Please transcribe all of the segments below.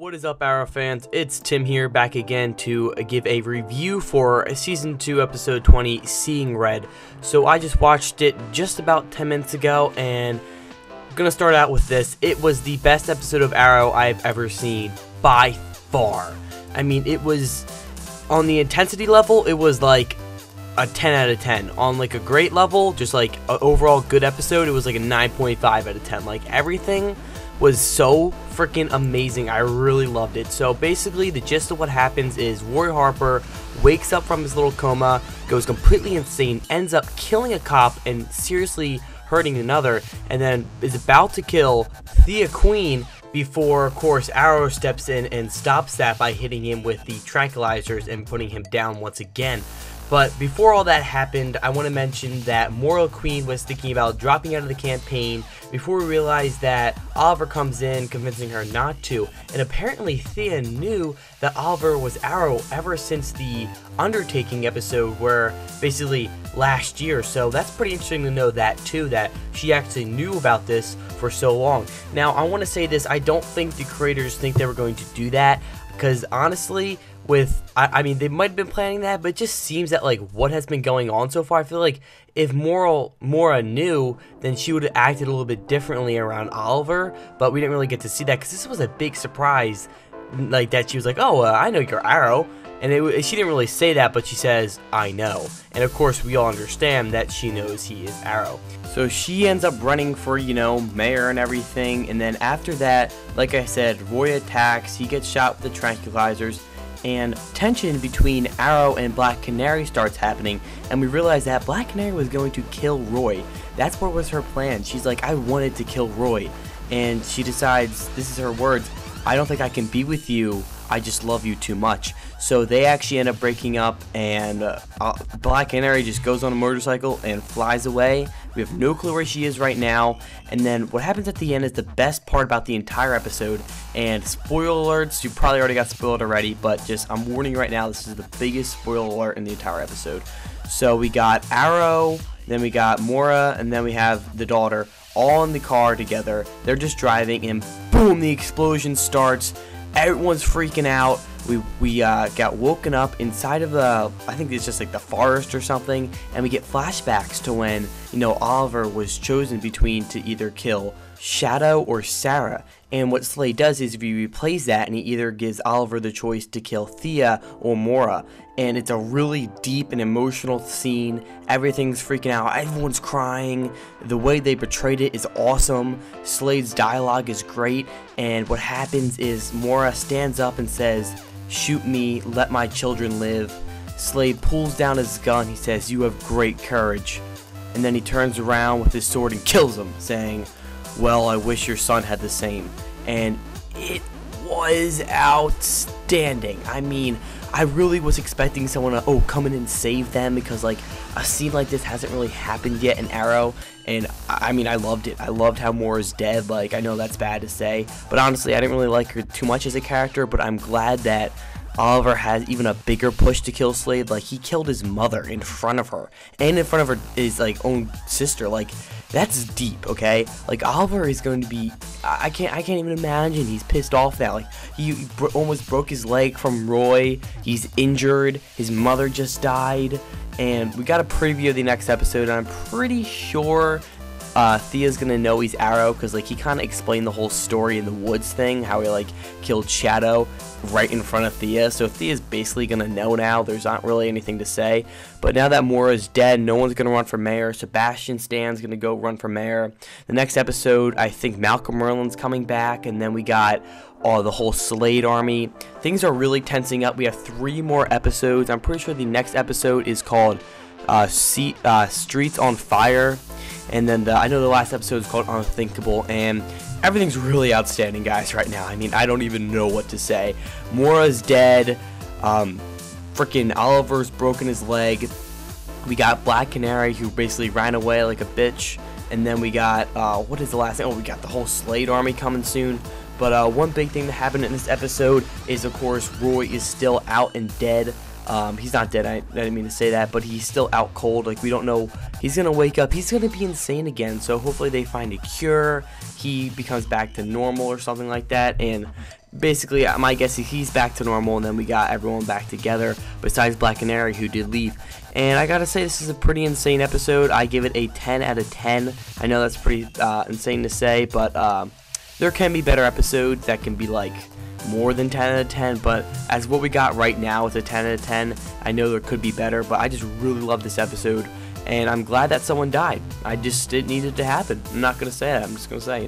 What is up, Arrow fans? It's Tim here, back again to give a review for Season 2, Episode 20, Seeing Red. So I just watched it just about 10 minutes ago, and I'm going to start out with this. It was the best episode of Arrow I've ever seen, by far. I mean, it was, on the intensity level, it was like a 10 out of 10. On like a great level, just like an overall good episode, it was like a 9.5 out of 10. Like, everything was so freaking amazing. I really loved it. So basically, the gist of what happens is Roy Harper wakes up from his little coma, goes completely insane, ends up killing a cop and seriously hurting another, and then is about to kill Thea Queen before, of course, Arrow steps in and stops that by hitting him with the tranquilizers and putting him down once again. But before all that happened, I want to mention that Moira Queen was thinking about dropping out of the campaign before we realized that Oliver comes in, convincing her not to. And apparently Thea knew that Oliver was Arrow ever since the Undertaking episode, where basically last year. So that's pretty interesting to know that too, that she actually knew about this for so long. Now, I want to say this, I don't think the creators think they were going to do that, because honestly, I mean, they might have been planning that, but it just seems that, like, what has been going on so far, I feel like if Moira knew, then she would have acted a little bit differently around Oliver, but we didn't really get to see that, because this was a big surprise, like, that she was like, oh, I know you're Arrow, and she didn't really say that, but she says, I know, and of course, we all understand that she knows he is Arrow. So she ends up running for, you know, mayor and everything, and then after that, like I said, Roy attacks, he gets shot with the tranquilizers, and tension between Arrow and Black Canary starts happening, and we realize that Black Canary was going to kill Roy. That's what was her plan. She's like, I wanted to kill Roy, and she decides, this is her words, I don't think I can be with you, I just love you too much. So they actually end up breaking up, and Black Canary just goes on a motorcycle and flies away. We have no clue where she is right now, and then what happens at the end is the best part about the entire episode, and spoiler alerts, you probably already got spoiled already, but just, I'm warning you right now, this is the biggest spoiler alert in the entire episode. So we got Arrow, then we got Moira, and then we have the daughter, all in the car together. They're just driving, and boom, the explosion starts. Everyone's freaking out. We got woken up inside of the, I think it's just like the forest or something, and we get flashbacks to when, you know, Oliver was chosen between to either kill Shadow or Sarah. And what Slade does is he replays that, and he either gives Oliver the choice to kill Thea or Moira. And it's a really deep and emotional scene. Everything's freaking out. Everyone's crying. The way they portrayed it is awesome. Slade's dialogue is great. And what happens is Moira stands up and says, shoot me, let my children live. Slade pulls down his gun. He says, you have great courage. And then he turns around with his sword and kills him, saying, well, I wish your son had the same. And it was outstanding. I mean, I really was expecting someone to, come in and save them, because, like, a scene like this hasn't really happened yet in Arrow, and, I mean, I loved it. I loved how Moira's dead. Like, I know that's bad to say, but honestly, I didn't really like her too much as a character, but I'm glad that Oliver has even a bigger push to kill Slade. Like, he killed his mother in front of her, and in front of his, like, own sister. Like, that's deep, okay? Like, Oliver is going to be, I can't even imagine. He's pissed off now. Like, he almost broke his leg from Roy. He's injured. His mother just died, and we got a preview of the next episode, and I'm pretty sure Thea's gonna know he's Arrow, because, like, he kind of explained the whole story in the woods thing, how he, like, killed Shadow right in front of Thea. So Thea's basically gonna know now. There's not really anything to say, but now that Moira's dead, no one's gonna run for mayor. Sebastian Stan's gonna go run for mayor. The next episode, I think Malcolm Merlin's coming back, and then we got the whole Slade army. Things are really tensing up. We have 3 more episodes. I'm pretty sure the next episode is called Streets on Fire, and then I know the last episode is called Unthinkable, and everything's really outstanding, guys, right now. I mean, I don't even know what to say. Moira's dead. Freaking Oliver's broken his leg. We got Black Canary, who basically ran away like a bitch, and then we got what is the last thing? Oh, we got the whole Slade army coming soon. But one big thing that happened in this episode is, of course, Roy is still out and dead. He's not dead, I didn't mean to say that, but he's still out cold. Like, we don't know, he's gonna wake up, he's gonna be insane again, so hopefully they find a cure, he becomes back to normal or something like that. And basically, my guess is he's back to normal, and then we got everyone back together, besides Black Canary, who did leave. And I gotta say, this is a pretty insane episode. I give it a 10 out of 10. I know that's pretty insane to say, but there can be better episodes that can be like more than 10 out of 10, but as what we got right now with a 10 out of 10, I know there could be better, but I just really love this episode, and I'm glad that someone died. It needed to happen. I'm not gonna say that, I'm just gonna say,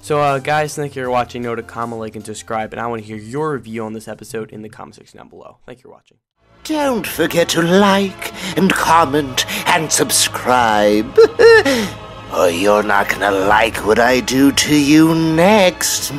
So guys, thank you for watching. Know to comment, like, and subscribe, and I want to hear your review on this episode in the comment section down below. Thank you for watching. Don't forget to like and comment and subscribe, or you're not gonna like what I do to you next.